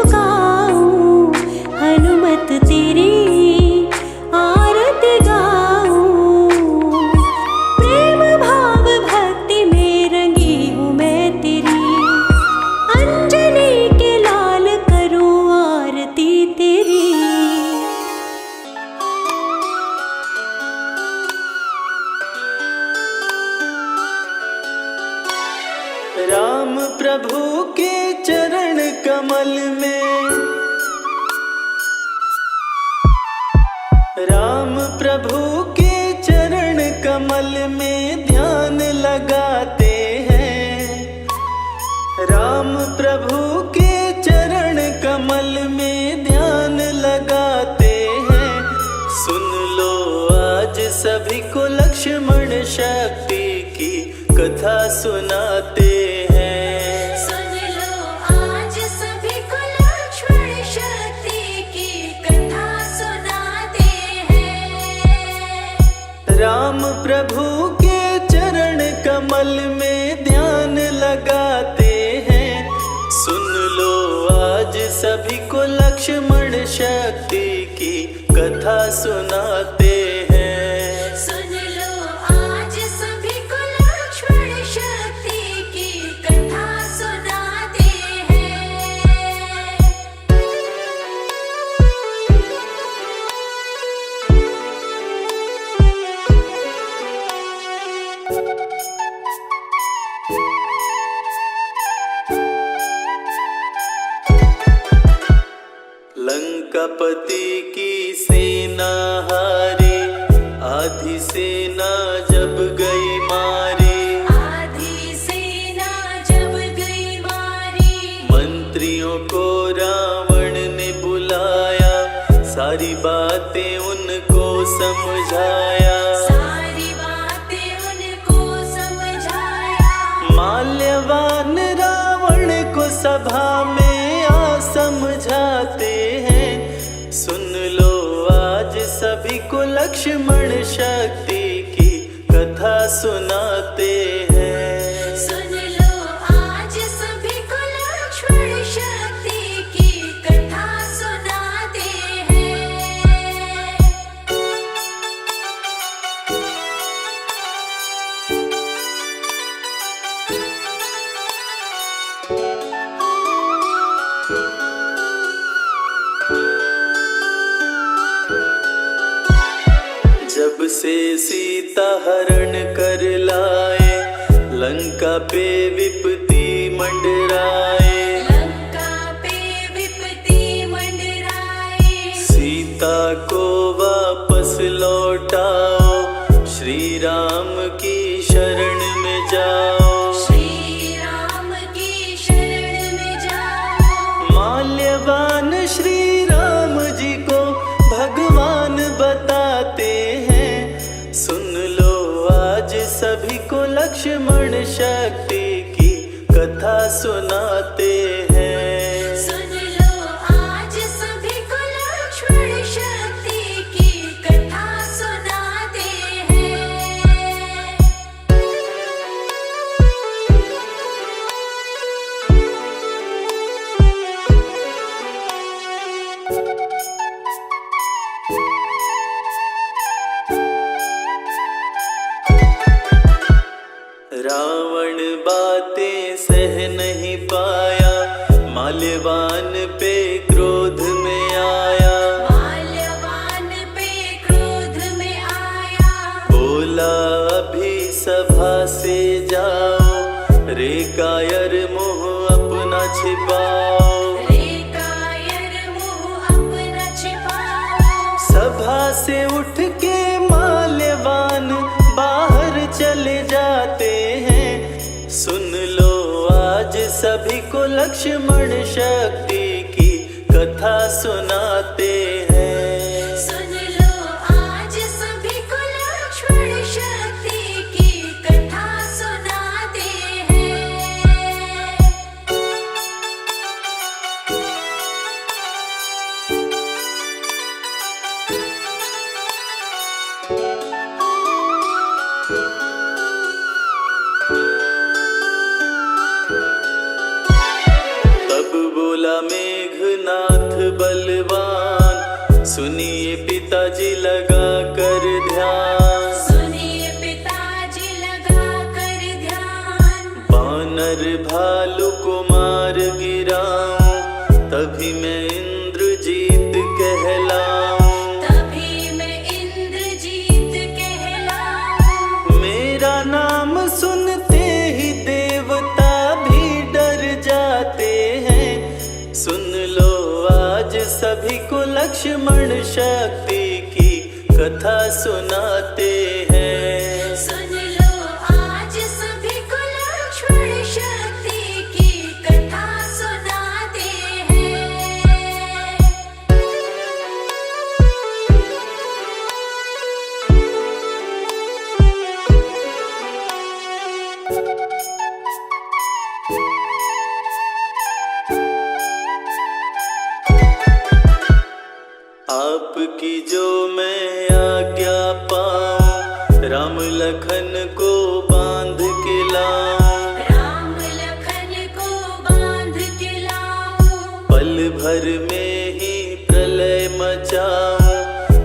झुकाऊं, हनुमत तेरी आरती गाऊं। प्रेम भाव भक्ति में रंगी हूँ मैं तेरी, अंजनी के लाल करूं आरती तेरी। राम प्रभु के चरण कमल में, राम प्रभु के चरण कमल में ध्यान लगाते हैं। राम प्रभु के चरण कमल में ध्यान लगाते हैं। सुन लो आज सभी को लक्ष्मण शक्ति की कथा सुनाते हैं। सुन लो आज सभी को लक्ष्मण शक्ति की कथा सुनाते हैं। राम प्रभु के चरण कमल में ध्यान लगाते हैं। सुन लो आज सभी को लक्ष्मण शक्ति की कथा सुनाते हैं। सुन लो आज सभी को लक्ष्मण शक्ति की कथा सुनाते हैं। लंकापति की सेना हारी, आधी सेना जब गई मारी। आधी सेना जब गई मारी, मंत्रियों को रावण ने बुलाया, सारी बातें उनको समझाया। सारी बातें उनको समझाया। माल्यवान रावण को सभा में आ समझाते हैं। सुन लो आज सभी को लक्ष्मण शक्ति की कथा सुनाते हैं। सुन लो आज सभी को लक्ष्मण शक्ति की कथा सुनाते हैं। जब से सीता हरण कर लाए, लंका पे विपत्ति मंडराए। लंका पे विपत्ति मंडराए। सीता को वापस लौटाओ, श्री राम की शरण में जाओ। श्री राम की शरण में जाओ। माल्यवान श्री राम जी को भगवान बताते हैं। सुन लो आज सभी को लक्ष्मण शक्ति की कथा सुनाते हैं। सुन लो आज सभी को लक्ष्मण शक्ति की कथा सुनाते हैं। रावण बातें सह नहीं पाया, माल्यवान पे क्रोध में आया। माल्यवान पे क्रोध में आया। बोला अभी सभा से जाओ, रे कायर मुँह अपना छिपाओ। रे कायर मुँह अपना छिपाओ। सभा से उठ के माल्यवान बाहर चले जाते हैं। सुन लो आज सभी को लक्ष्मण शक्ति की कथा सुनाते हैं। सुन लो आज सभी को लक्ष्मण शक्ति की कथा सुनाते हैं। तब बोला मेघ सुनिए पिताजी लगा कर ध्यान, सुनिए पिताजी लगा कर ध्यान। वानर भालू को मार गिराऊं, तभी मैं इंद्रजीत कहलाऊं। तभी मैं इंद्रजीत कहलाऊं। मेरा नाम सुनते ही देवता भी डर जाते हैं। सुन लो आज सभी को लक्ष्मण शक्ति की कथा सुनाते हैं। सुन लो आज सभी को लक्ष्मण शक्ति की कथा सुनाते हैं। आपकी जो मैं आज्ञा पाऊं, राम लखन को बांध के लाऊं। राम लखन को बांध के लाऊं। पल भर में ही प्रलय मचाऊं,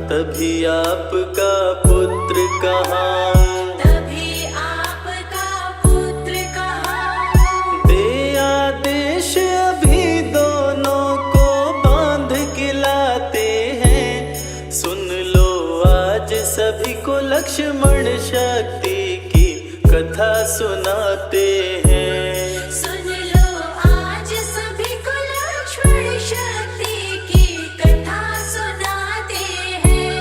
तभी आपका पुत्र कहाऊं। तभी आपका पुत्र कहाऊं। दे आदेश अभी दोनों को बांध के लाते हैं। सुन लो आज सभी को लक्ष्मण शक्ति की कथा सुनाते हैं। सुन लो आज सभी को लक्ष्मण शक्ति की कथा सुनाते हैं।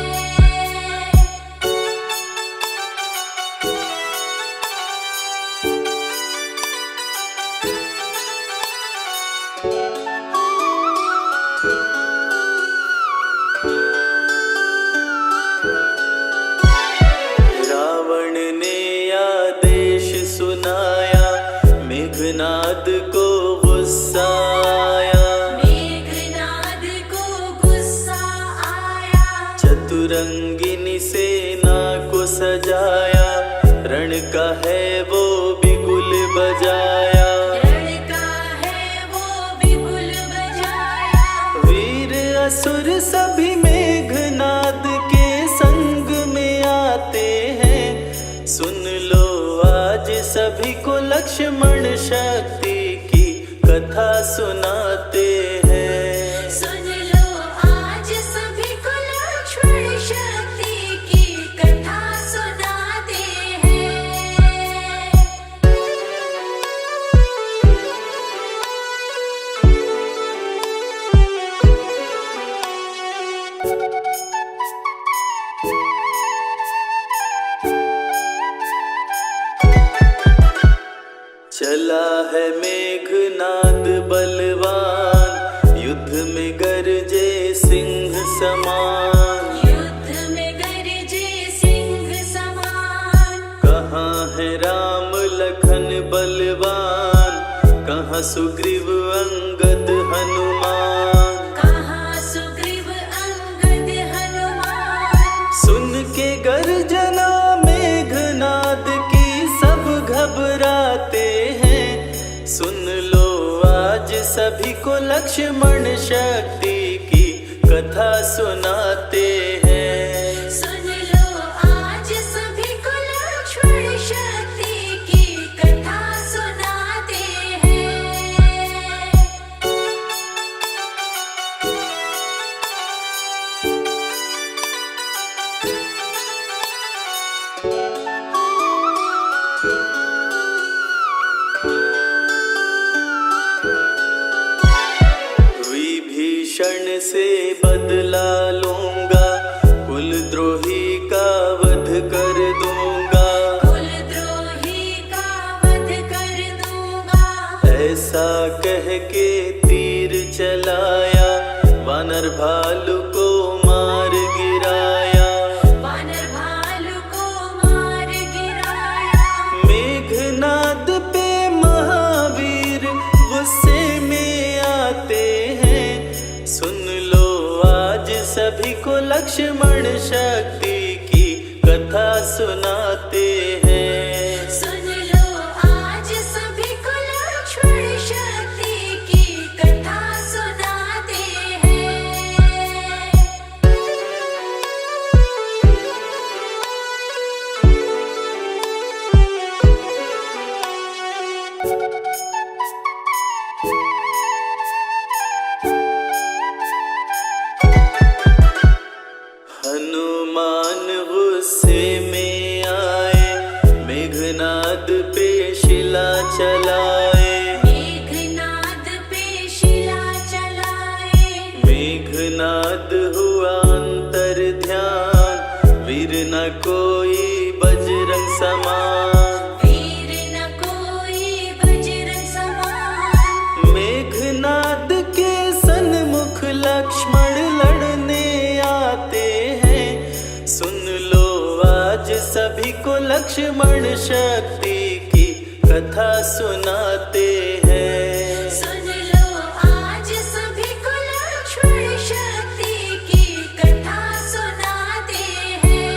रावण ने आदेश सुनाया, मेघनाद को गुस्सा आया। मेघनाद को गुस्सा आया। चतुरंगिनी सेना को सजाया, रण का है वो बिगुल बजाया। रण का है वो बिगुल बजाया। वीर असुर सभी मेघनाद के संग में आते हैं। सुन लो आज सभी को लक्ष्मण शक्ति की कथा सुनाते हैं। सुन लो आज सभी को लक्ष्मण शक्ति की कथा सुनाते हैं। चला है मेघनाद बलवान, युद्ध में गरजे सिंह समान। युद्ध में गरजे सिंह समान। कहाँ है राम लखन बलवान, कहाँ सुग्रीव अंगद हनुमान। कहाँ सुग्रीव अंगद हनुमान। सुन के गर्जना मेघनाद की सब घबराते हैं। सुन लो आज सभी को लक्ष्मण शक्ति की कथा सुनाते हैं। सुन लो आज सभी को लक्ष्मण शक्ति की कथा सुनाते हैं। विभीषण से बदला लूंगा, कुलद्रोही का वध कर दूंगा। कुलद्रोही का वध कर दूंगा। ऐसा कह के तीर चलाया, वानर भालू को मार गिराया। वानर भालू को मार गिराया। मेघनाद पे महावीर गुस्से में आते हैं। सुन लो आज सभी को लक्ष्मण शक्ति की कथा सुनाते हैं। सुन लो आज सभी को लक्ष्मण शक्ति की कथा सुनाते हैं। मेघनाद हुआ अंतर ध्यान, वीर न कोई बजरंग समान। वीर न कोई बजरंग समान। मेघनाद के सन्मुख लक्ष्मण लड़ने आते हैं, सुन लो आज सभी को लक्ष्मण शक्ति की कथा सुनाते हैं। सुन लो आज सभी को लक्ष्मण शक्ति की कथा सुनाते हैं।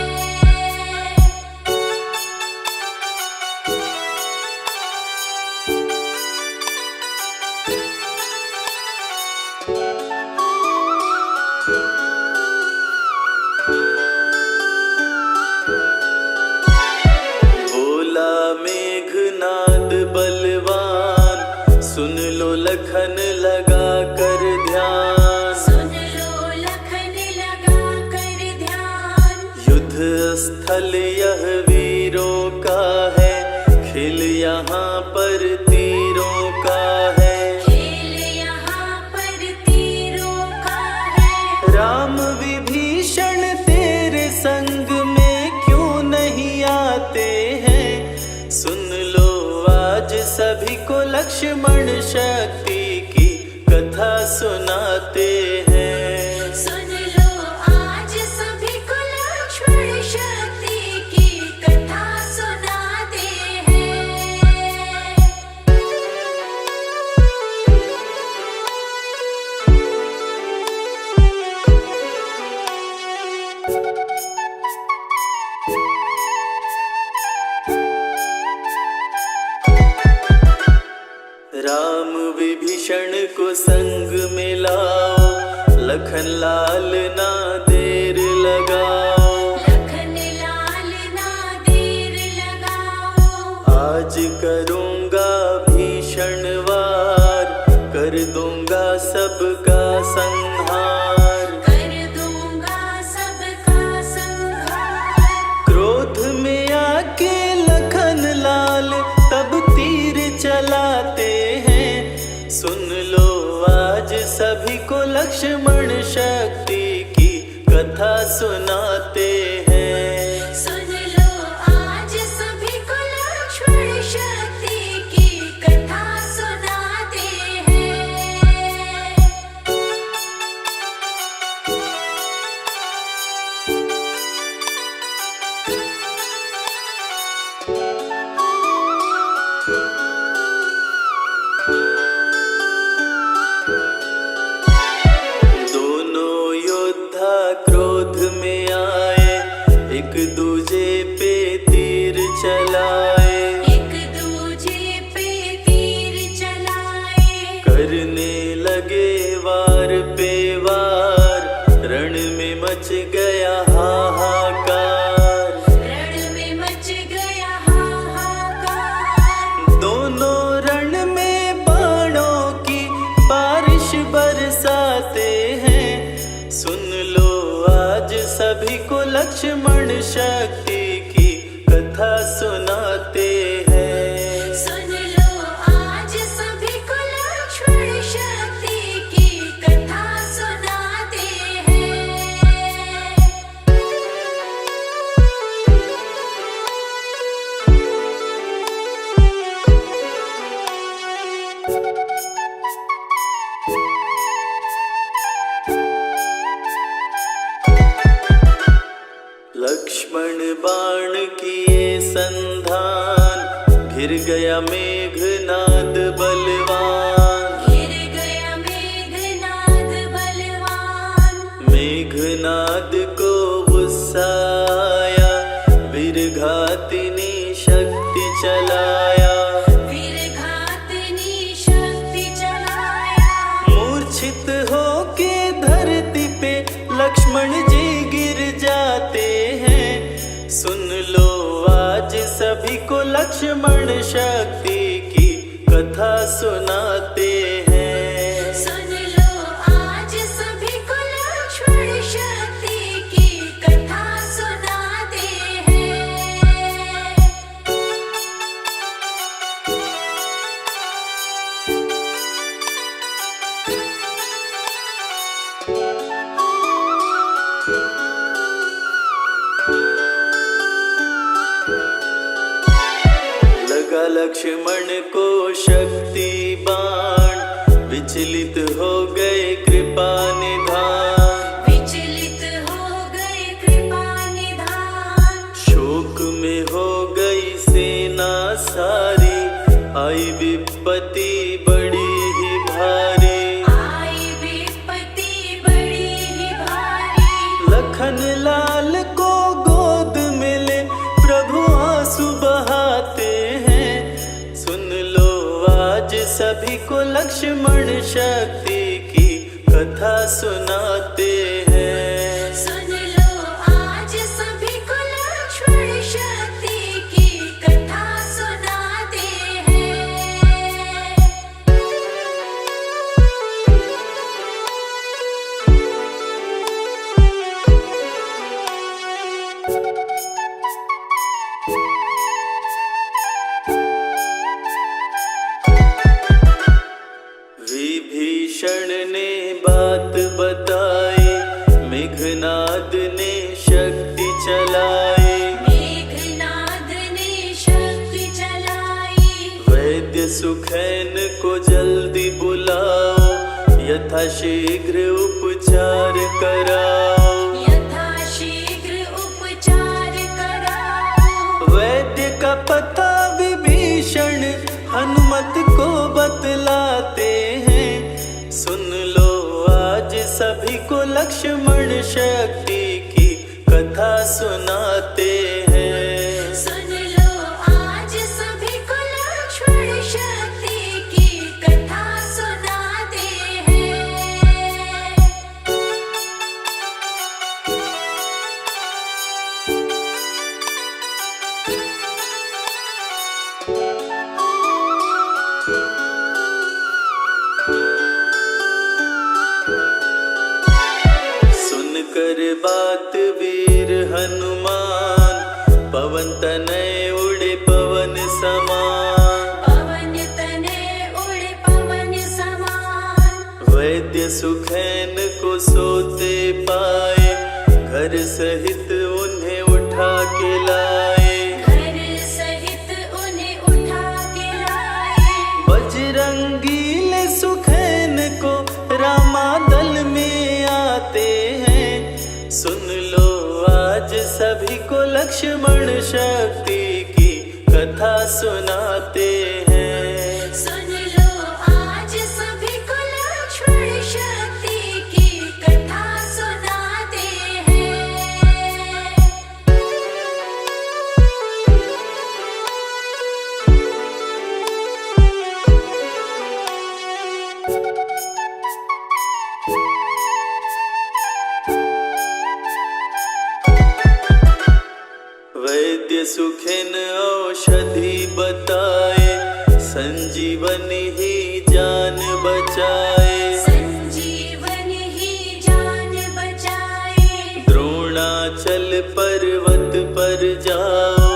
बोला मेघनाद बलवान, सुन लो लखन लगा कर ध्यान। सुन लो लखन लगा कर ध्यान। युद्ध स्थल यह वीरों का है, खेल यहाँ पर तीरों का है। खेल यहाँ पर तीरों का है। राम विभीषण तेरे संग में क्यों नहीं आते हैं, सुन लो आज सभी को लक्ष्मण शक्ति की कथा सुनाते हैं। सुन लो आज सभी को लक्ष्मण शक्ति की कथा सुनाते हैं। राम विभीषण को संग में लाओ, लखन लाल ना देर लगाओ। लखन लाल ना देर लगाओ। आज करूँगा भीषण वार, कर दूंगा सबका संहार। कर दूंगा सबका संहार। क्रोध में आके लखन लाल तब तीर चलाते हैं, सुन लो आज सभी को लक्ष्मण शक्ति की कथा सुनाते हैं। सुन लो आज सभी को लक्ष्मण शक्ति की कथा सुनाते हैं। दोनों योद्धा क्रोध में आए, एक दूजे पे तीर चलाए। एक दूजे पे तीर चलाए। करने लगे वार पे वार, रण में मच गया हाहाकार। रण में मच गया हाहाकार। दोनों रण में बाणों की बारिश बरसाते हैं, सुन लो आज सभी को लक्ष्मण शक्ति की कथा सुनाते हैं। सुन लो आज सभी को लक्ष्मण शक्ति की कथा सुनाते हैं। लक्ष्मण बाण किए संधान, घिर गया मेघनाद बलवान। गिर गया मेघनाद बलवान। मेघनाद को गुस्सा आया, वीरघातिनी शक्ति चलाया। वीरघातिनी शक्ति चलाया। मूर्छित होके धरती पे लक्ष्मण जी गिर जाते हैं, सुन लो आज सभी को लक्ष्मण शक्ति की कथा सुनाते हैं। सुन लो आज सभी को लक्ष्मण शक्ति की कथा सुनाते हैं। हैं। लक्ष्मण को शक्ति बाण, विचलित हो गए कृपा निधान। विचलित हो गए कृपा निधान। शोक में हो गई सेना सारी, आई विपत्ति बड़ी ही भारी। आई विपत्ति बड़ी ही भारी। लखन लाल को गोद में ले प्रभु आंसू बहाते हैं। सुन लो आज सभी को लक्ष्मण शक्ति की कथा सुनाते हैं। सुन लो आज सभी को लक्ष्मण शक्ति की कथा सुनाते हैं। विभीषण ने बात बताई, मेघनाद ने शक्ति चलाई। मेघनाद ने शक्ति चलाई। वैद्य सुखैन को जल्दी बुलाओ, यथाशीघ्र उपचार कराओ। यथाशीघ्र उपचार कराओ। वैद्य का पता विभीषण हनुमत को बतलाते हैं। सुन लो आज सभी को लक्ष्मण शक्ति की कथा सुनाते हैं। सुन लो आज सभी को लक्ष्मण शक्ति की कथा सुनाते हैं। सुनकर बात वीर हनुमान, पवन तनय उड़े पवन समान। पवन तने उड़े पवन समान। वैद्य सुखैन को सोते पाए, घर सहित उन्हें उठा के लाए। घर सहित उन्हें उठा के लाए। बजरंगीले सुखैन को रामादल में आते हैं। सुन लो आज सभी को लक्ष्मण शक्ति की कथा सुनाते हैं। सुन लो आज सभी को लक्ष्मण शक्ति की कथा सुनाते हैं। वैद्य सुखिन औषधि बताए, संजीवनी ही जान बचाए। संजीवनी ही जान बचाए। द्रोणाचल पर्वत पर जाओ,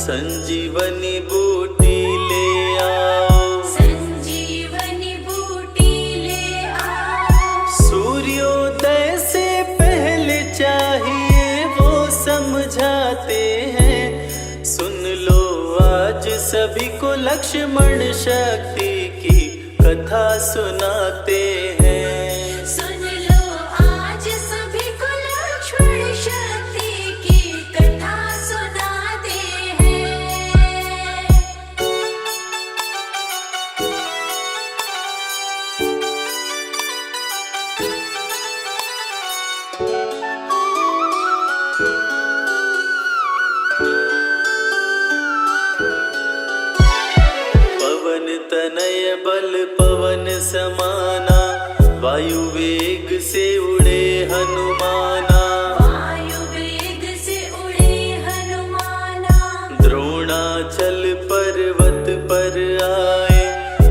संजीवनी बूटी ले आओ। संजीवनी बूटी ले आओ। सूर्योदय से पहले चाहिए वो समझाते हैं। सुन लो आज सभी को लक्ष्मण शक्ति की कथा सुनाते हैं। सुन लो आज सभी को लक्ष्मण शक्ति की कथा सुनाते हैं। पवन तनय बल पवन समाना, वायु वेग से उड़े हनुमाना। वायु वेग से उड़े हनुमाना। द्रोणाचल पर्वत पर आए,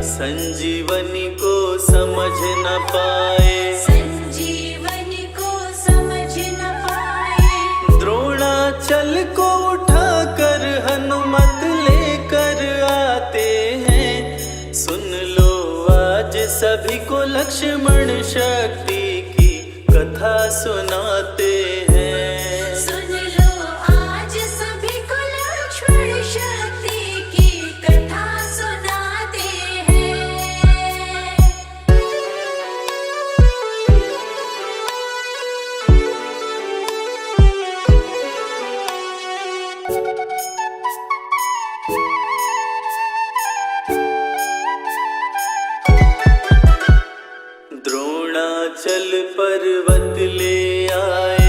संजीवनी को समझ न पाए। संजीवनी को समझ न पाए। द्रोणाचल को उठाकर हनुमत लेकर आते हैं। सुन लो आज सभी को लक्ष्मण शक्ति की कथा सुनाते हैं। सुन लो आज सभी को लक्ष्मण शक्ति की कथा पर्वत ले आए,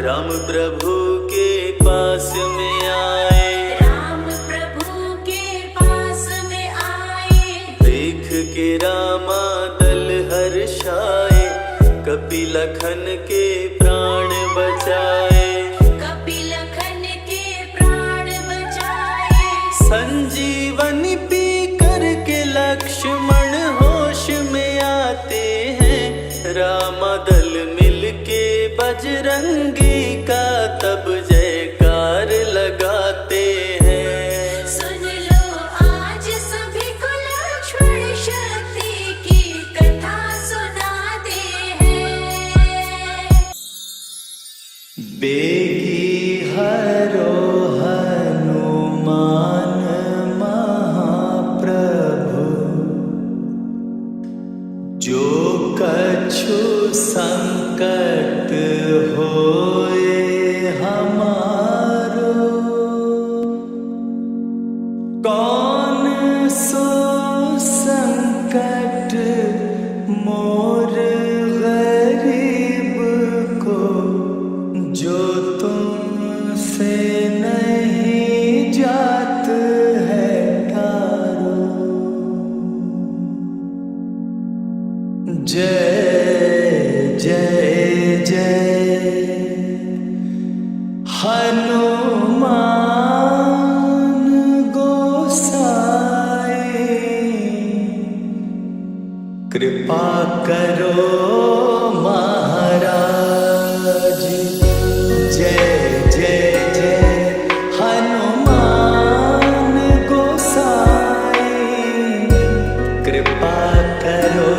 राम प्रभु के पास में आए। राम प्रभु के पास में आए, देख के रामा दल हर्षाए, कपिलखन के प्राण बचाए। कपिलखन के प्राण बचाए। संजीवनी पी करके लक्ष्मण होश में आते हैं, रामा दल मिलके बजरंगी का तब जयकार लगाते हैं। सुन लो आज सभी को लक्ष्मण शक्ति की कथा सुनाते हैं। बेगी हरो हनुमान महाप्रभु, जो कछु संकट होए हमारो, कौन सो संकट मोर गरीब को, जो तुमसे नहीं जात है तारो। जय जय जय हनुमान गोसाई, कृपा करो महाराज। जय जय जय हनुमान गोसाई, कृपा करो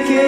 के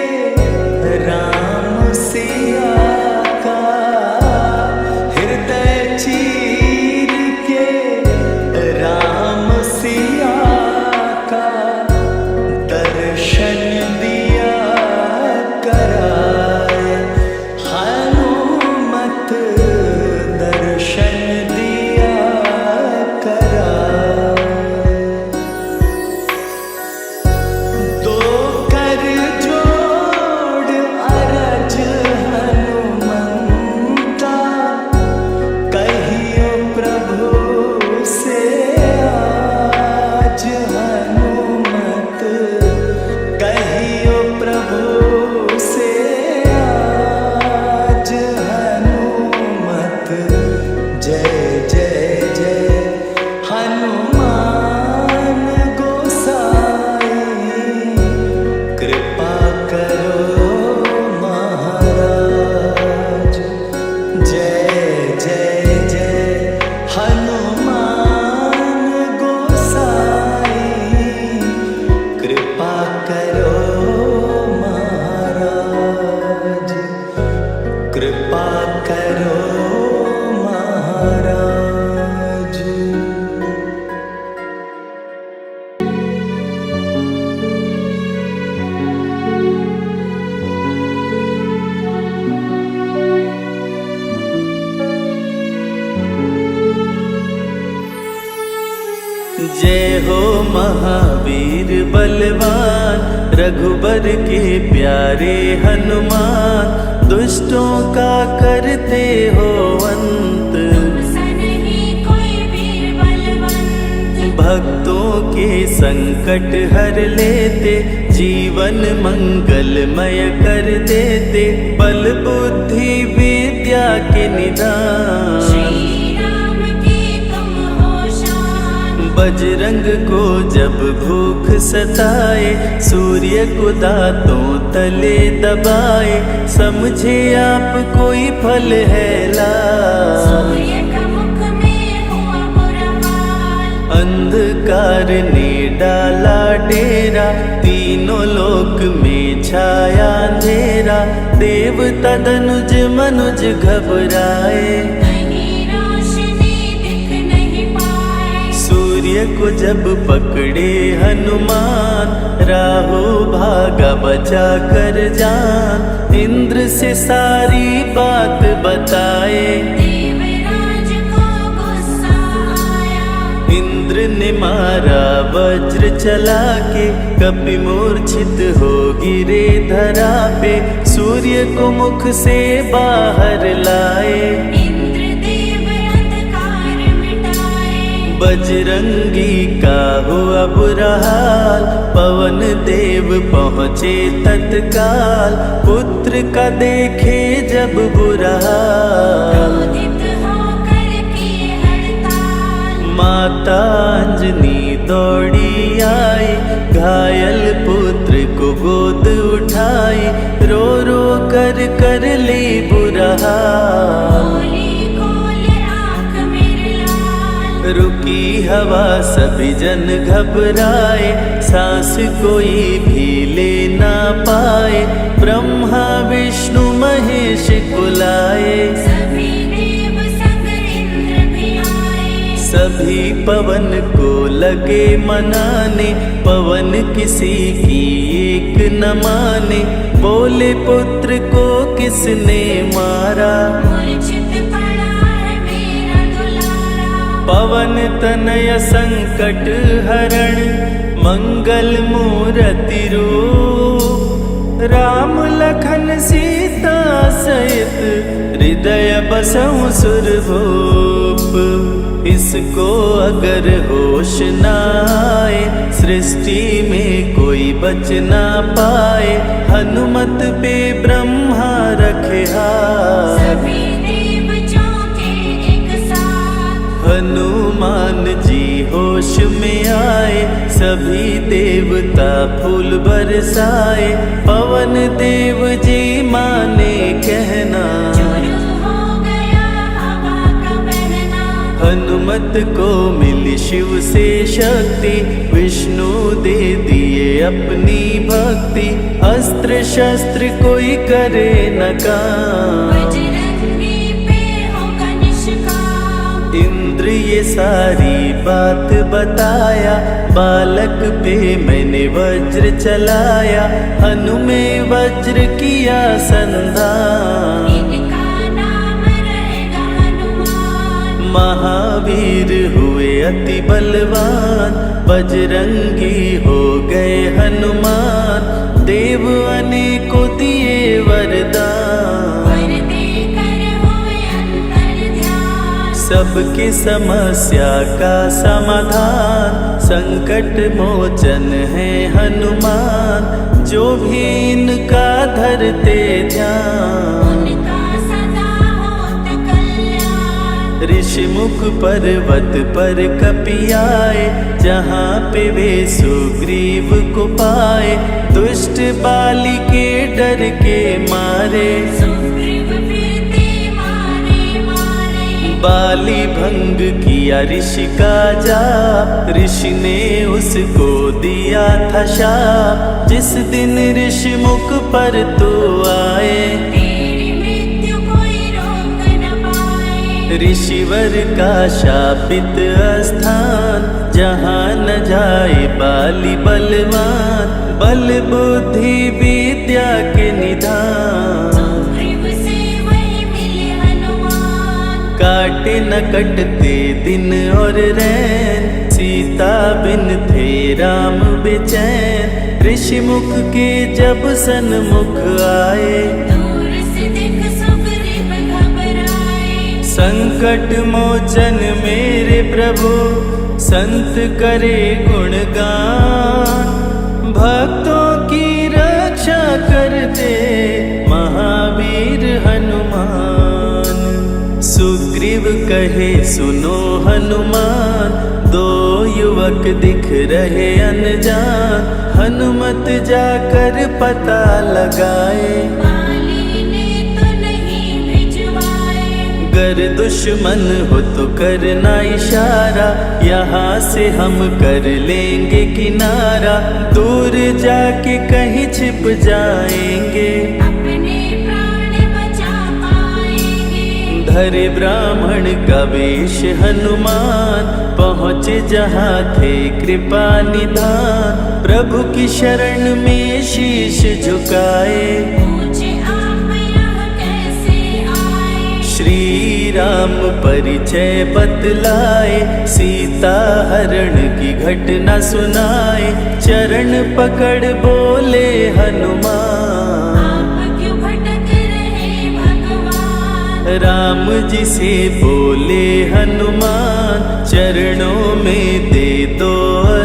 महावीर बलवान, रघुबर के प्यारे हनुमान, दुष्टों का करते हो अंत, तुमसा नहीं कोई वीर बलवंत। भक्तों के संकट हर लेते, जीवन मंगलमय कर देते, बल बुद्धि विद्या के निदान, श्री राम की तुम हो शान। बजरंग को जब भूख सताए, सूर्य को दांतों तले दबाए, समझे आप कोई फल है लाल, सूर्य का मुख में हुआ बुरा हाल। अंधकार ने डाला डेरा, तीनों लोक में छाया अंधेरा, देवता धनुज मनुज घबराए, कहीं रोशनी दिख नहीं पाए। सूर्य को जब पकड़े हनुमान, राहु भागा बचा कर जान, इंद्र से सारी बात बताए, देवराज को गुस्सा आया। इंद्र ने मारा वज्र चला के, कपि मूर्छित हो गिरे धरा पे, सूर्य को मुख से बाहर लाए, इंद्रदेव अंधकार मिटाए। बजरंगी का हुआ बुरा हाल, पवन देव पहुँचे तत्काल, पुत्र का देखे जब बुरा हाल, क्रोधित होकर किए हड़ताल। माता अंजनी दौड़ी आई, घायल पुत्र को गोद उठाई, रो रो कर ली बुरा हाल, बोली खोल आँख मेरे लाल। रुकी हवा सभी जन घबराए, सांस कोई भी ले ना पाए, ब्रह्मा विष्णु महेश कुलाए, सभी देव संग इंद्र भी आए। सभी पवन को लगे मनाने, पवन किसी की एक न माने, बोले पुत्र को किसने मारा, मूर्छित पड़ा है मेरा दुलारा। पवन तनय संकट हरण, मंगल मूर्ति रूप, राम लखन सीता सहित, हृदय बसहु सुरभूप। इसको अगर होश न आए, सृष्टि में कोई बच ना पाए, हनुमत पे ब्रह्मा रखे हाथ, सभी देव चौके एक साथ। हनुमान जी होश में आए, सभी देवता फूल बरसाए, पवन देव जी माने कहना, शुरू हो गया हवा का बहना। हनुमत को मिली शिव से शक्ति, विष्णु दे दिए अपनी भक्ति, अस्त्र शस्त्र कोई करे न काम, बजरंगी पे होगा निष्काम। इंद्र ये सारी बात बताया, बालक पे मैंने वज्र चलाया, हनु में वज्र किया संधान, इनका नाम रहेगा हनुमान। महावीर हुए अति बलवान, बजरंगी हो गए हनुमान, देव अनेकों दिए वरदान, वर देकर हुए अंतर ध्यान। सबकी समस्या का समाधान, संकट मोचन है हनुमान, जो भी इनका धरते ध्यान, उनका सदा होत कल्याण। ऋषि मुख पर्वत पर कपि आए, जहाँ पे वे सुग्रीव को पाए, दुष्ट बाली के डर के मारे, सुग्रीव फिरते मारे मारे। बाली भंग किया ऋषि का जाप, ऋषि ने उसको दिया था शाप, जिस दिन ऋषि मुख पर तो आए, तेरी मृत्यु कोई रोक न पाए। ऋषिवर का शापित स्थान, जहाँ न जाए बाली बलवान, बल बुद्धि विद्या के निधान, सुग्रीव से वही मिले हनुमान। काटे न कटते दिन और रैन, सीता बिन थे राम बेचैन। ऋषि मुख के जब सन्मुख आए, दूर से देख सुग्रीव घबराए। संकट मोचन मेरे प्रभु, संत करे गुणगान। भक्तों की रक्षा करते महावीर हनुमान। सुग्रीव कहे सुनो हनुमान, दो युवक दिख रहे अनजान। हनुमत जाकर पता लगाए, वाली ने तो नहीं भिजवाए। गर दुश्मन हो तो करना इशारा, यहाँ से हम कर लेंगे किनारा। दूर जाके कहीं छिप जाएंगे, अपने प्राण बचा पाएंगे। धरे ब्राह्मण का वेश हनुमान, पहुँचे जहाँ थे कृपा निधान। प्रभु की शरण में शीश झुकाए, पूछे आप यहाँ कैसे आए। श्री राम परिचय बतलाए, सीता हरण की घटना सुनाए। चरण पकड़ बोले हनुमान, आप क्यों भटक रहे भगवान। राम जी से बोले हनुमान, चरणों में दे दो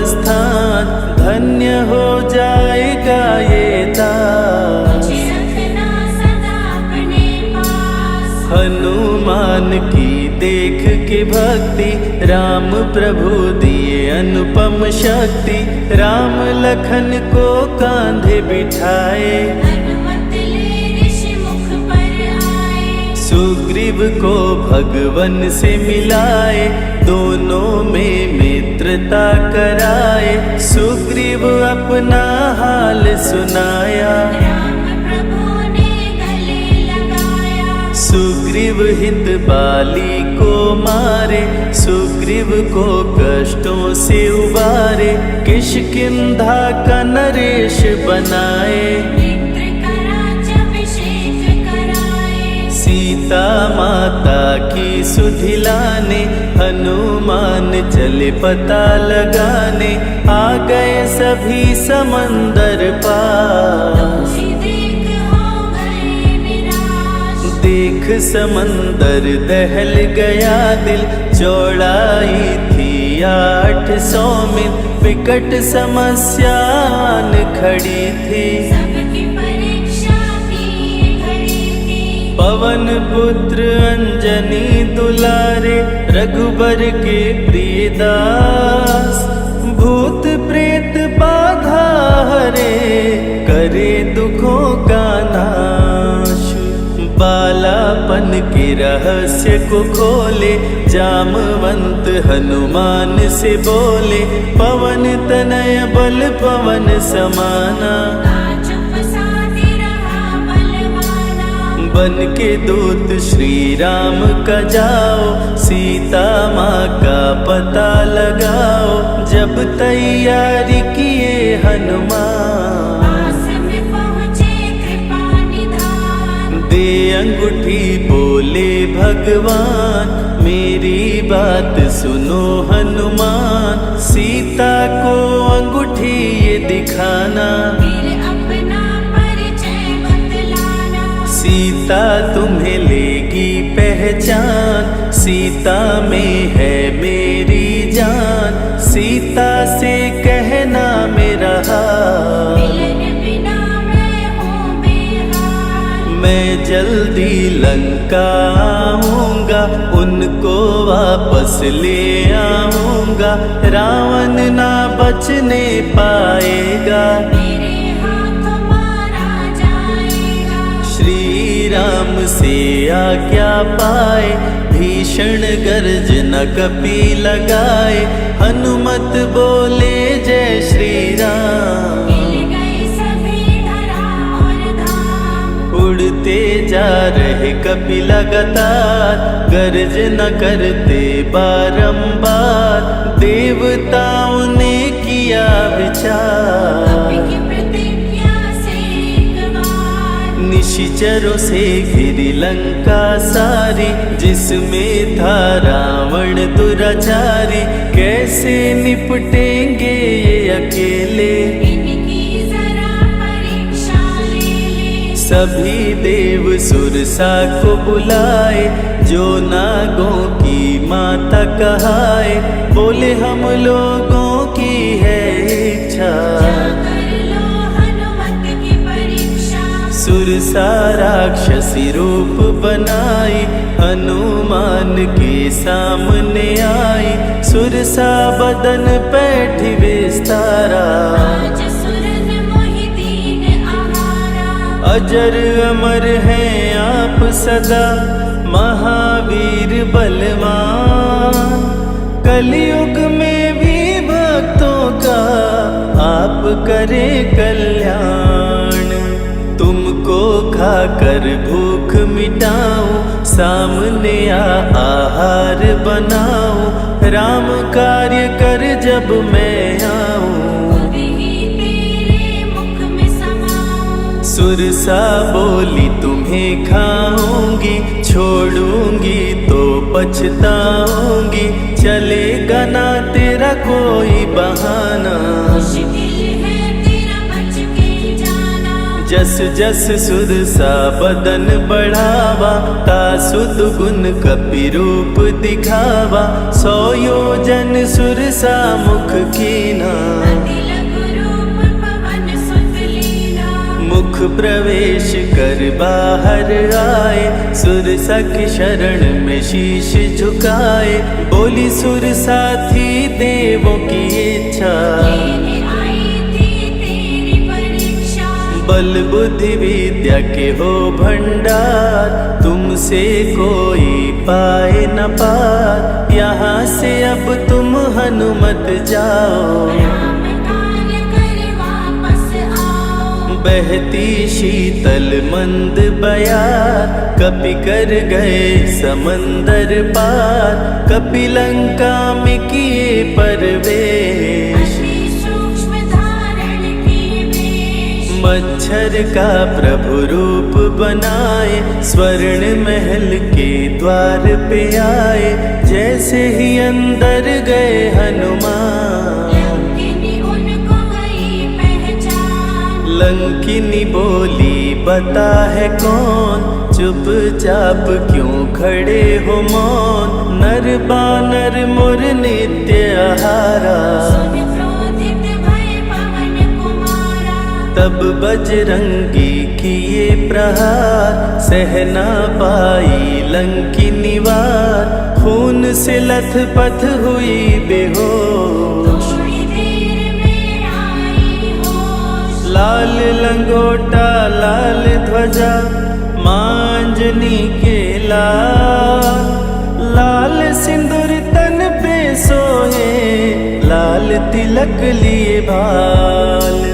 स्थान। धन्य हो जाएगा ये दास, मुझे रखना सदा अपने पास। हनुमान की देख के भक्ति, राम प्रभु दिए अनुपम शक्ति। राम लखन को कांधे बिठाए, हनुमत ले ऋषि मुख पर आए। सुग्रीव को भगवन से मिलाए, दोनों में मित्रता कराए। सुग्रीव अपना हाल सुनाया, राम प्रभु ने गले लगाया। सुग्रीव हित बाली को मारे, सुग्रीव को कष्टों से उबारे। किष्किंधा का नरेश बनाए, मित्र का राज्याभिषेक कराए। सीता माता की सुधि लाने, हनुमान चले पता लगाने। आ गए सभी समंदर पार, तुझे देख हो गए निराश। देख समंदर दहल गया दिल। चौड़ाई थी 800 मील, विकट समस्यान खड़ी थी। सबकी परीक्षा की घड़ी थी। पवन पुत्र अंजनी दुलारे, रघुबर के प्रिय दास। भूत प्रेत बाधा हरे, करे दुखों का नाश। बालापन के रहस्य को खोले, जामवंत हनुमान से बोले। पवन तनय बल पवन समाना, चुप साधे रहा बलवाना। बन के दूत श्री राम का जाओ, सीता माँ का पता लगाओ। जब तैयारी किए हनुमान, पास में पहुँचे कृपा निधान। दे अंगूठी बोले भगवान, मेरी बात सुनो हनुमान। सीता को अंगूठी ये दिखाना, फिर अपना परिचय बतलाना। सीता तुम्हें लेगी पहचान। सीता में है मेरी जान, सीता से कहना मेरा हाल। मिलन बिना मैं हूँ बेहाल। मैं जल्दी लंका आऊंगा, उनको वापस ले आऊंगा। रावण ना बचने पाएगा, मेरे हाथों मारा जाएगा। श्री राम से आज्ञा पाए, भीषण गर्जना कपि लगाए। हनुमत बोले जय श्री राम, मिल गए सभी धरा और धाम। उड़ते जा रहे कपि लगातार, गर्जना करते बारंबार। देवताओं ने किया विचार, कपि की प्रतिज्ञा से एक बार। निश निशाचरों से घिरी लंका सारी, जिसमें था रावण दुराचारी। कैसे निपटेंगे ये अकेले, इनकी जरा परीक्षा ले ले। सभी देव सुरसा को बुलाए, जो नागों की माता कहाए। बोले हम लोगों की है इच्छा, कर लो हनुमत की परीक्षा। सुरसा राक्षसी रूप बनाई, हनुमान के सामने आई। सुरसा बदन पैठ विस्तारा, आज सुरन मोहि दीन आहारा। अजर अमर हैं आप सदा, महावीर बलवान। कलयुग में भी भक्तों का आप करें कल्याण। तुमको खाकर भूख मिटाऊं, सामने आहार बनाऊं। राम कार्य कर जब मैं आऊं, खुद ही तेरे मुख में समाऊं। सुरसा बोली तुम्हें खाऊंगी, छोड़ूंगी तो पछताऊंगी। चलेगा ना तेरा कोई बहाना, मुश्किल है तेरा बच के जाना। जस जस सुरसा बदन बढ़ावा, तासु दुगुन कपि रूप दिखावा। 100 योजन सुरसा मुख कीना, अति लघु रूप पवन सुत लीना। मुख प्रवेश कर बाहर आए, सुरसा की शरण में शीश झुकाए। बोली सुरसा थी देवों की इच्छा, लेने आई थी तेरी परीक्षा। बल बुद्धि विद्या के हो भंडार, तुमसे कोई पाए न पार। यहाँ से अब तुम हनुमत जाओ, राम कार्य कर वापस आओ। बहती शीतल मंद बयार, कपि कर गए समंदर पार। कपि लंका में किए परवेश, अति सूक्ष्म धारण की वेश। मच्छर का प्रभु रूप बनाए, स्वर्ण महल के द्वार पे आए। जैसे ही अंदर गए हनुमान, लंकिनी उनको गई पहचान। लंकिनी बोली बता है कौन, चुपचाप क्यों खड़े हो मौन। नर बानर मोर नित्य आहारा, सुन क्रोधित भय पवन कुमारा। तब बजरंगी किए प्रहार, सहना पाई लंकिनी वार। खून से लथपथ हुई बेहोश, थोड़ी देर में आई होश। लाल लंगोटा लाल ध्वजा, मांजनी के लाल। लाल सिंदूर तन पे सोहे, लाल तिलक लिए भाल।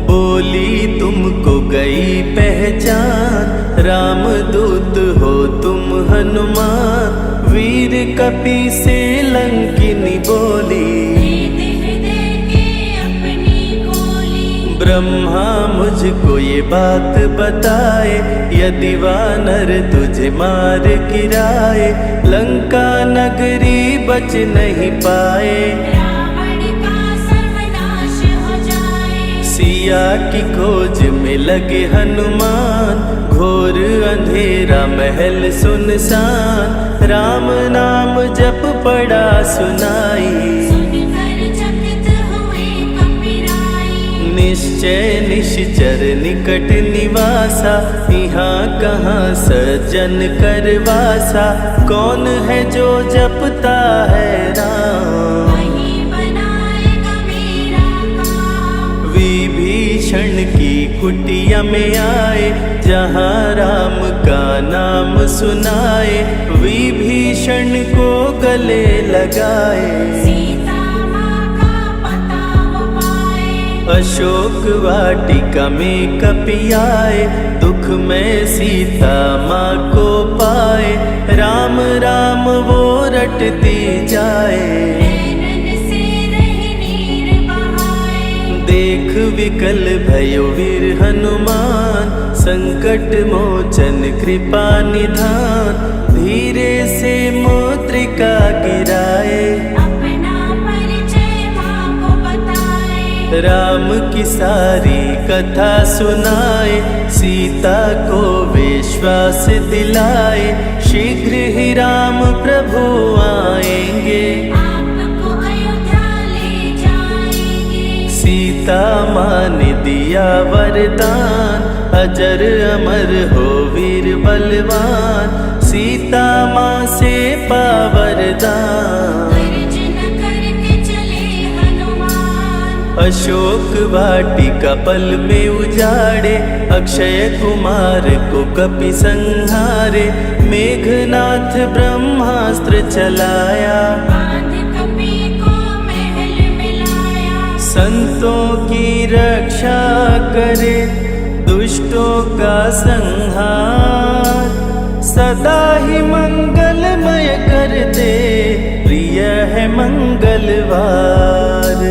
बोली तुमको गई पहचान, रामदूत हो तुम हनुमान। वीर कपि से लंकिनी बोली, हृदय के अपनी गोली। ब्रह्मा मुझको ये बात बताए, यदि वानर तुझे मार गिराए। लंका नगरी बच नहीं पाए, रावण का सर्वनाश हो जाए। सिया की खोज में लगे हनुमान। घोर अंधेरा महल सुनसान, राम नाम जप पड़ा सुनाई। सुनकर चकित हुए कपिराई। निश्चय निश्चर निकट निवासा, यहाँ कहाँ सज्जन करवासा। कौन है जो जपता है राम, वही बनाएगा मेरा काम। विभीषण की कुटिया में आए, जहाँ राम का नाम सुनाए। विभीषण को गले लगाए, सीता माँ का पता वो पाए। अशोक वाटिका में कपि आए, दुख में सीता माँ को पाए। राम राम वो रटती जाए, नैनन से रह नीर बहाए। देख निर्विकल भयो वीर हनुमान, संकट मोचन कृपा निधान, धीरे से मुद्रिका गिराए, अपना परिचय माँ को बताए। राम की सारी कथा सुनाए, सीता को विश्वास दिलाए, शीघ्र ही राम प्रभु आएंगे, आपको अयोध्या ले जाएंगे। सीता माँ ने दिया वरदान, अजर अमर हो वीर बलवान, सीता माँ से पा वरदान। गर्जन करके चले हनुमान, अशोक वाटिका पल में उजाड़े, अक्षय कुमार को कपि संहारे, मेघनाथ ब्रह्मास्त्र चलाया, बांध कपि को महल मिलाया। संतों की रक्षा करे, दुष्टों का संहार, सदा ही मंगलमय करते, प्रिय है मंगलवार।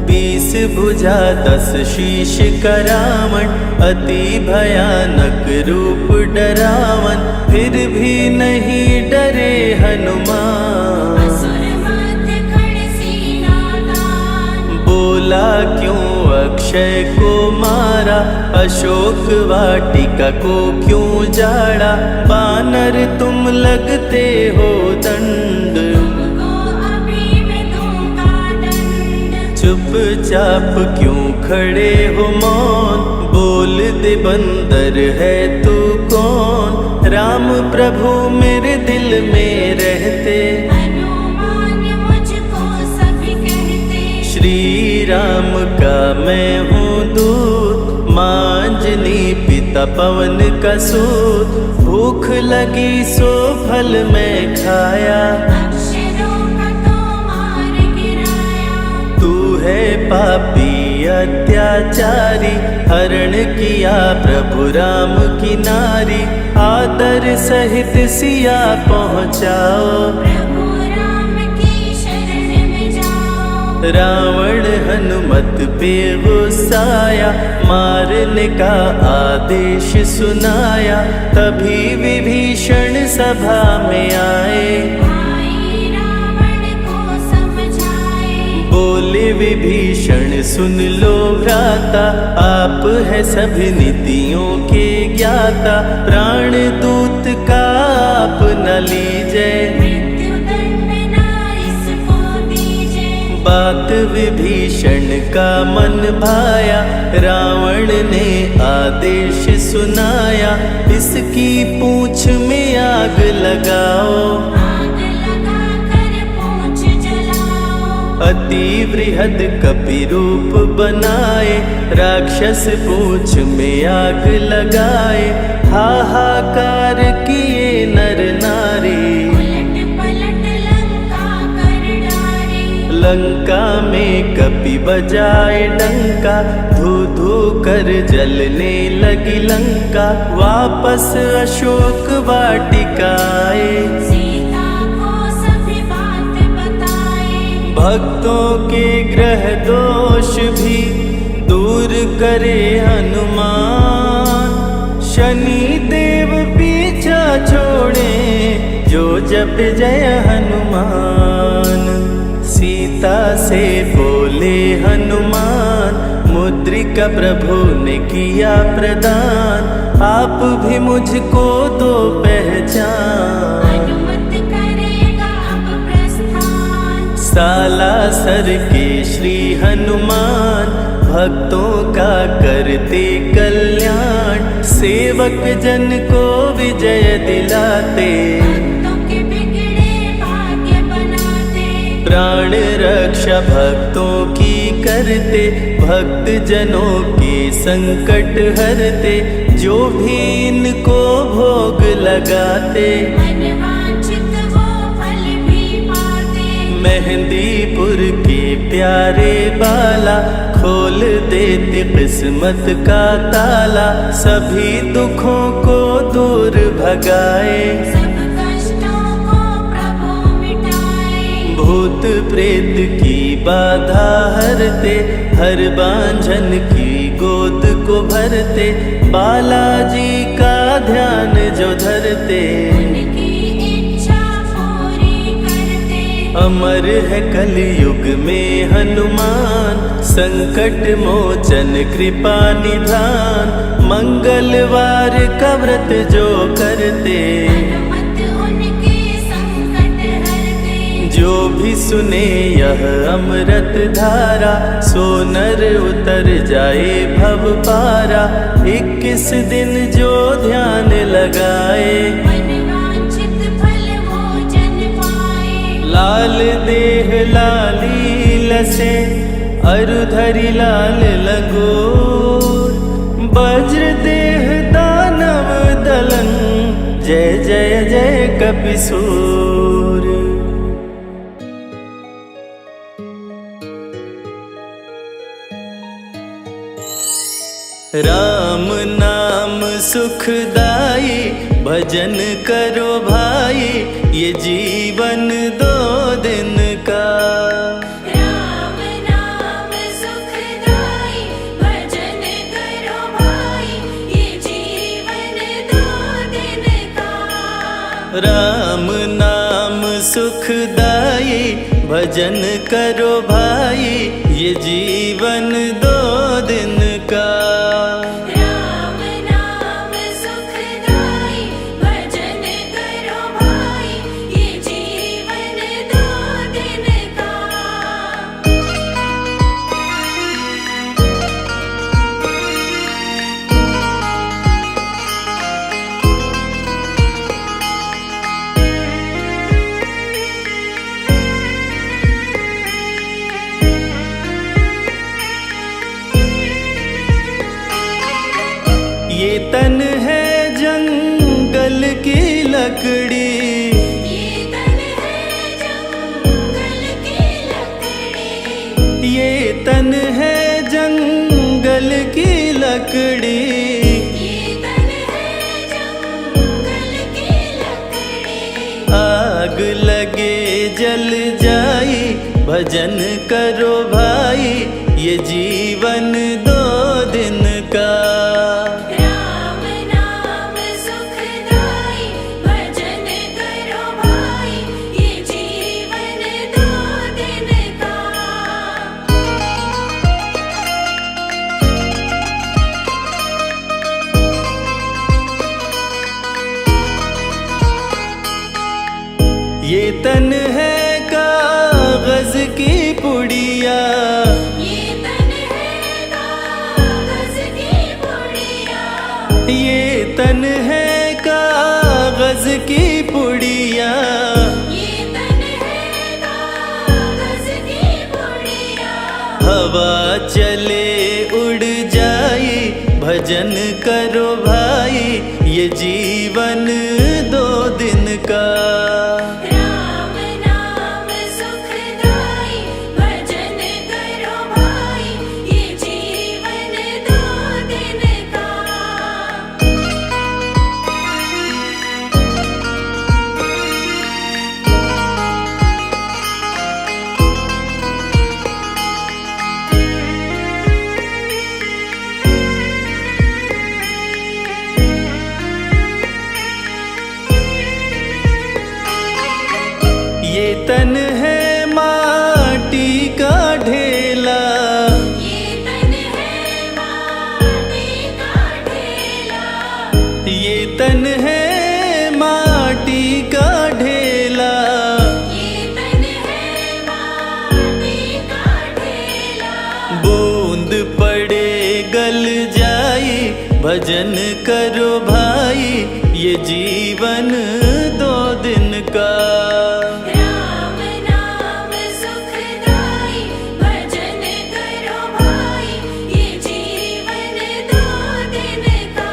20 भुजा 10 शीश का रावण, अति भयानक रूप डरावन, फिर भी नहीं डरे हनुमान। असुर मध्य खड़े सीना तान, बोला क्यों अक्षय को मारा, अशोक वाटिका को क्यों जाड़ा, बानर तुम लगते हो दंड, तुमको अभी मैं दूंगा दंड। चुपचाप क्यों खड़े हो मौन, बोल दे बंदर है तू कौन, राम प्रभु मेरे दिल में रहते, हनुमान मुझको सभी कहते। श्री राम का मैं हूँ दूत, माँ अंजनी पिता पवन का सूत, भूख लगी सो फल मैं खाया, अक्षरों का तो मार गिराया। तू है पापी अत्याचारी, हरण किया प्रभु राम की नारी, आदर सहित सिया पहुँचाओ, प्रभु राम की शरण में जाओ। रावण हनुमत पे गुस्साया, मारने का आदेश सुनाया, तभी विभीषण सभा में आए, भाई रावण को समझाए। बोले विभीषण सुन लो भ्राता, आप है सभी नीतियों के ज्ञाता, प्राण दूत का आप न लीजिए, मृत्यु दंड ना इसको दीजिए। बात विभीषण का मन भाया, रावण ने आदेश सुनाया, इसकी पूंछ में आग लगाओ, आग लगा कर पूंछ जलाओ। अति वृहद कपि रूप बनाए, राक्षस पूंछ में आग लगाए, हाहाकार किए नर नारी, उलट पलट लंका कर डारे। लंका में कपि बजाए डंका, धू धू कर जलने लगी लंका, वापस अशोक वाटिका आए, सीता को सभी बात बताए। भक्तों के ग्रह दोष भी दूर करे हनुमान, शनि देव पीछा छोड़े, जो जप जय हनुमान। सीता से बोले हनुमान, मुद्रिका प्रभु ने किया प्रदान, आप भी मुझको दो पहचान। अनुमत करेगा अब प्रस्थान, सालासर के श्री हनुमान, भक्तों का करते कल्याण, सेवक जन को विजय दिलाते, भक्तों के बिगड़े भाग्य बनाते। प्राण रक्षा भक्तों की करते, भक्त जनों के संकट हरते, जो भी इनको भोग लगाते, मनवांछित वो फल भी पाते। मेहंदीपुर के प्यारे बाला, खोल देते किस्मत का ताला, सभी दुखों को दूर भगाए, सब कष्टों को प्रभु मिटाए। भूत भूत प्रेत की बाधा हरते, हर बांझन की गोद को भरते, बालाजी का ध्यान जो धरते, उनकी इच्छा पूरी करते। अमर है कलयुग में हनुमान, संकट मोचन कृपा निधान, मंगलवार का व्रत जो करते, हनुमत उनके संकट हरते। जो भी सुने यह अमृत धारा, सो नर उतर जाए भव पारा। 21 दिन जो ध्यान लगाए, मनवांछित फल भोजन पाए। लाल देह लाली लसे, अरुधरि लाल लंगोर, वज्र देह दानव दलन, जय जय जय कपिसूर। राम नाम सुखदाई, भजन करो भाई, ये जीवन 2 दिन का। राम नाम सुखदाई, भजन करो भाई, ये जीवन 2 दिन का। राम नाम सुखदाई, भजन करो भाई, ये जीवन 2 दिन का। राम नाम सुखदाई, भजन करो भाई, ये जीवन 2 दिन का। ये तन है जंगल की लकड़ी, ये तन है जंगल की लकड़ी। ये तन है जंगल की लकड़ी, ये तन है जंगल की लकड़ी। आग लगे जल जाई, भजन करो भाई, ये जीवन 2 दिन का। राम नाम सुखदाई, भजन करो भाई, ये जीवन 2 दिन का। ये तन है कागज की पुड़िया, ये तन है कागज की पुड़िया। ये तन है कागज की पुड़िया, ये तन है कागज की पुड़िया। हवा चले उड़ जाई, भजन करो भाई, ये जीवन 2 दिन का। राम नाम सुखदाई, भजन करो भाई, ये जीवन 2 दिन का। ये तन है माटी का ढेला, ये तन है माटी का ढेला। ये तन है माटी का ढेला, ये तन है माटी का ढेला। बूंद पड़े गल जाई, भजन करो भाई, ये जीवन 2 दिन का। राम नाम सुखदाई, भजन करो भाई, ये जीवन 2 दिन का।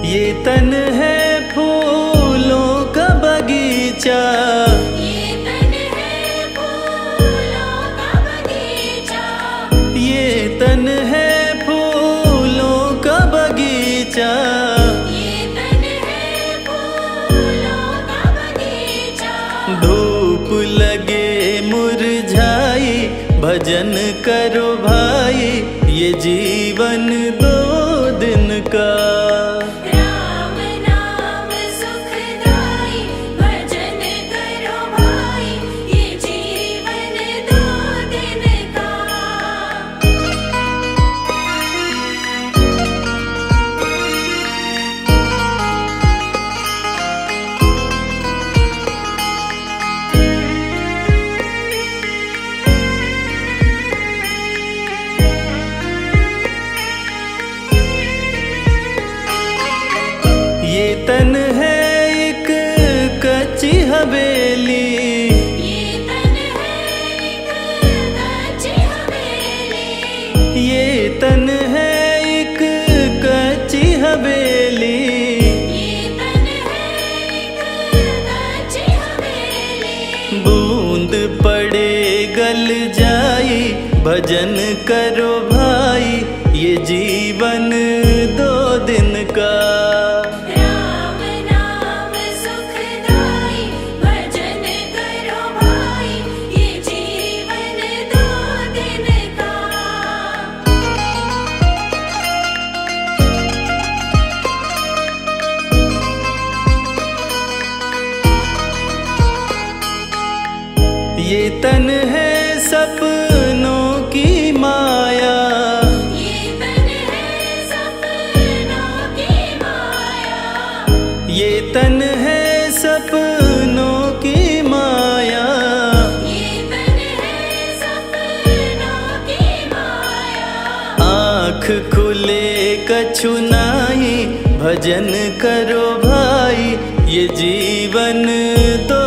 ये तन है फूलों का बगीचा, ये तन है फूलों का बगीचा। ये तन है धूप लगे मुरझाई, भजन करो भाई, ये जीवन 2 दिन का। राम नाम सुखदाई, भजन करो भाई, ये जीवन 2 दिन का। ये तन है एक कच्ची हवेली, ये तन है एक कच्ची हवेली, ये तन है एक कच्ची हवेली। ये तन है एक कच्ची हवेली। बूंद पड़े गल जाई, भजन करो भाई, ये जीवन 2 दिन का। राम नाम सुखदाई, भजन करो भाई, ये जीवन 2 दिन का। ये तन है सपनों की माया, ये तन है सपनों की माया, ये तन है सपनों की माया। ये तन है सपनों की माया। आँख खुले कछु नाही, भजन करो भाई, ये जीवन 2